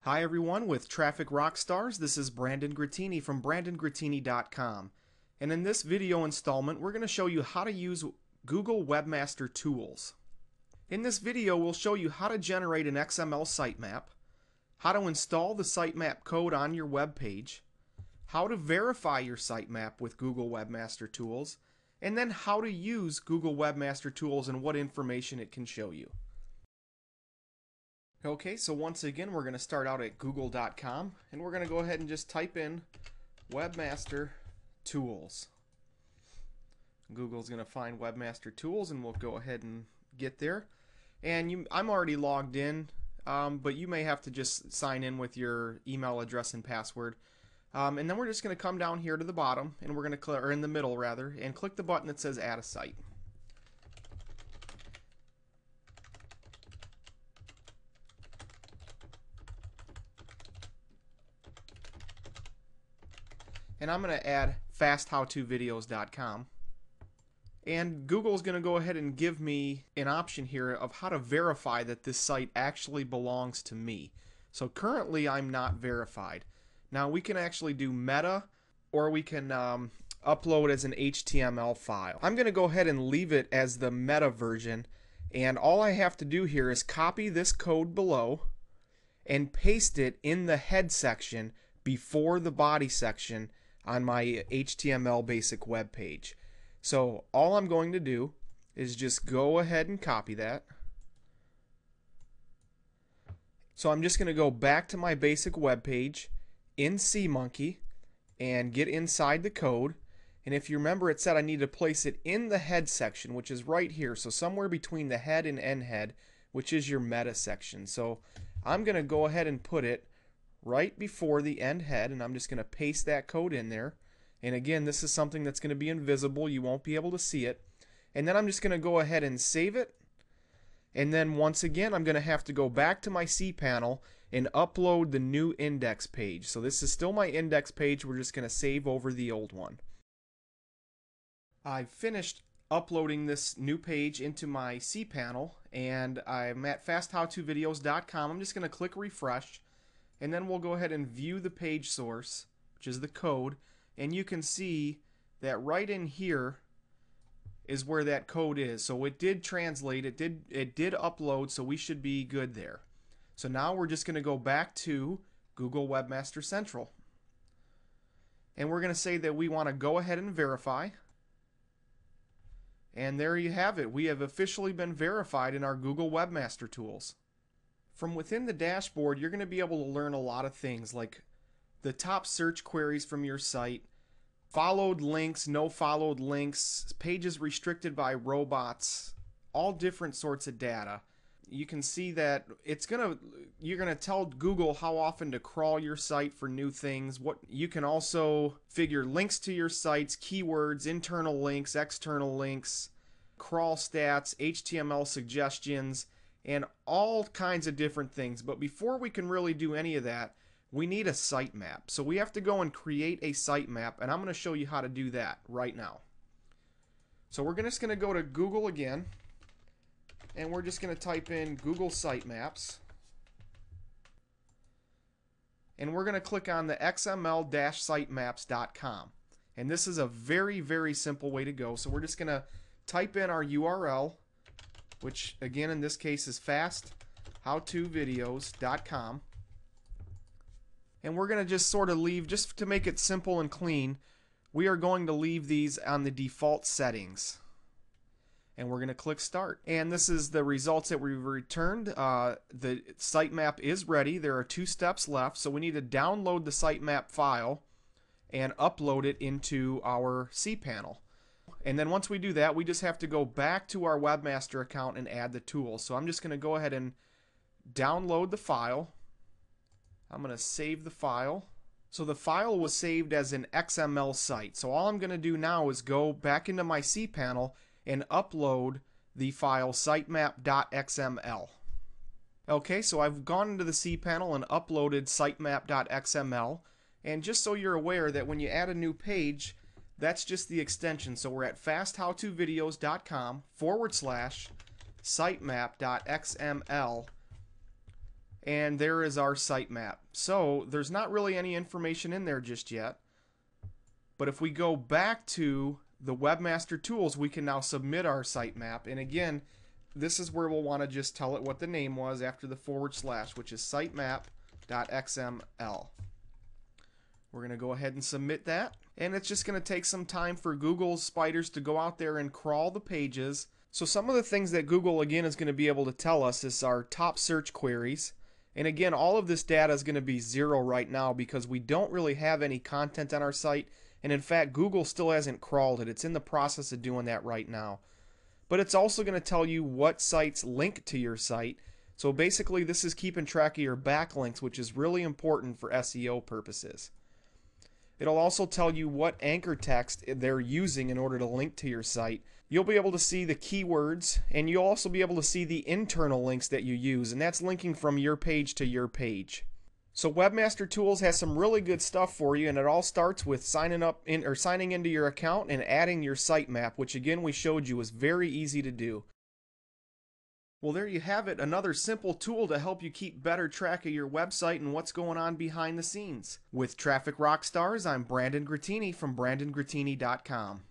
Hi everyone, with Traffic RockStars, this is Brandon Grattini from BrandonGrattini.com. And in this video installment, we're going to show you how to use Google Webmaster Tools. In this video, we'll show you how to generate an XML sitemap, how to install the sitemap code on your web page, how to verify your sitemap with Google Webmaster Tools, and then how to use Google Webmaster Tools and what information it can show you. Okay, so once again, we're going to start out at google.com and we're going to go ahead and just type in Webmaster Tools. Google's going to find Webmaster Tools and we'll go ahead and get there. And I'm already logged in, but you may have to just sign in with your email address and password. And then we're just going to come down here to the bottom and we're going to click, or in the middle rather, and click the button that says Add a Site. And I'm going to add fasthowtovideos.com. And Google's going to go ahead and give me an option here of how to verify that this site actually belongs to me. So currently I'm not verified. Now we can actually do meta, or we can upload as an HTML file. I'm going to go ahead and leave it as the meta version, and all I have to do here is copy this code below and paste it in the head section before the body section on my HTML basic web page. So all I'm going to do is just go ahead and copy that. So I'm just going to go back to my basic web page in SeaMonkey and get inside the code. And if you remember, it said I need to place it in the head section, which is right here. So somewhere between the head and end head, which is your meta section. So I'm going to go ahead and put it right before the end head, and I'm just going to paste that code in there. And again, this is something that's going to be invisible. You won't be able to see it. And then I'm just going to go ahead and save it. And then once again, I'm going to have to go back to my cPanel and upload the new index page. So this is still my index page. We're just going to save over the old one. I've finished uploading this new page into my cPanel, and I'm at fasthowtovideos.com. I'm just going to click refresh. And then we'll go ahead and view the page source, which is the code, and you can see that right in here is where that code is. So it did translate, it did upload, so we should be good there. So now we're just going to go back to Google Webmaster Central. And we're going to say that we want to go ahead and verify. And there you have it. We have officially been verified in our Google Webmaster Tools. From within the dashboard, you're going to be able to learn a lot of things, like the top search queries from your site, followed links, no followed links, pages restricted by robots, all different sorts of data. You can see that you're going to tell Google how often to crawl your site for new things. You can also figure links to your sites, keywords, internal links, external links, crawl stats, HTML suggestions, and all kinds of different things. But before we can really do any of that, we need a sitemap. So we have to go and create a sitemap, and I'm going to show you how to do that right now. So we're just going to go to Google again, and we're just going to type in Google Sitemaps. And we're going to click on the XML-sitemaps.com. And this is a very, very simple way to go. So we're just going to type in our URL, which again in this case is fasthowtovideos.com. And we're going to just sort of leave, just to make it simple and clean, we are going to leave these on the default settings. And we're going to click Start. And this is the results that we returned. The sitemap is ready. There are 2 steps left. So we need to download the sitemap file and upload it into our cPanel. And then once we do that, we just have to go back to our Webmaster account and add the tools. So I'm just going to go ahead and download the file. I'm going to save the file. So the file was saved as an XML site. So all I'm going to do now is go back into my cPanel and upload the file sitemap.xml. Okay, so I've gone into the cPanel and uploaded sitemap.xml. And just so you're aware that when you add a new page, that's just the extension. So we're at fasthowtovideos.com/sitemap.xml, and there is our sitemap. So there's not really any information in there just yet. But if we go back to the Webmaster Tools, we can now submit our sitemap. And again, this is where we'll want to just tell it what the name was after the /, which is sitemap.xml. We're going to go ahead and submit that. And it's just going to take some time for Google's spiders to go out there and crawl the pages. So some of the things that Google, again, is going to be able to tell us is our top search queries. And again, all of this data is going to be 0 right now because we don't really have any content on our site. And in fact, Google still hasn't crawled it. It's in the process of doing that right now. But it's also going to tell you what sites link to your site. So basically, this is keeping track of your backlinks, which is really important for SEO purposes. It'll also tell you what anchor text they're using in order to link to your site. You'll be able to see the keywords, and you'll also be able to see the internal links that you use, and that's linking from your page to your page. So Webmaster Tools has some really good stuff for you, and it all starts with signing into your account and adding your sitemap, which again we showed you is very easy to do. Well, there you have it, another simple tool to help you keep better track of your website and what's going on behind the scenes. With Traffic RockStars, I'm Brandon Grattini from BrandonGrattini.com.